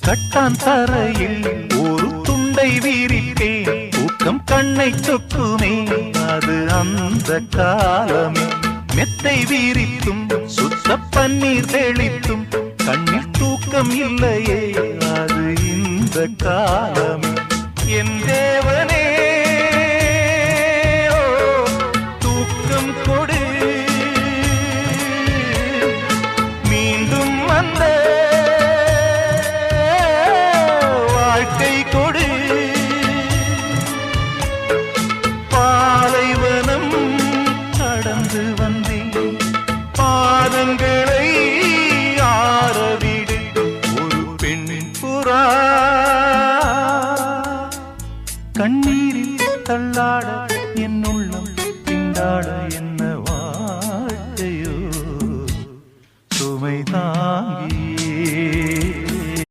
கட்டான் தரையில் ஒரு துண்டை வீரிட்டேன், தூக்கம் கண்ணை சொக்குமே அது அந்த காலமே. மெத்தை வீரித்தும் சுத்த பன்னீர் தெளித்தும் கண்ணில் தூக்கம் இல்லையே அது இந்த காலமே. என் தேவனே தூக்கம் கொடு, மீண்டும் வந்த வாழ்க்கை கொடு. பாலைவனம் கடந்து வந்தேன், பாதங்களை ஆரவிடு. ஒரு பெண் புறா கண்ணீரில் தள்ளாட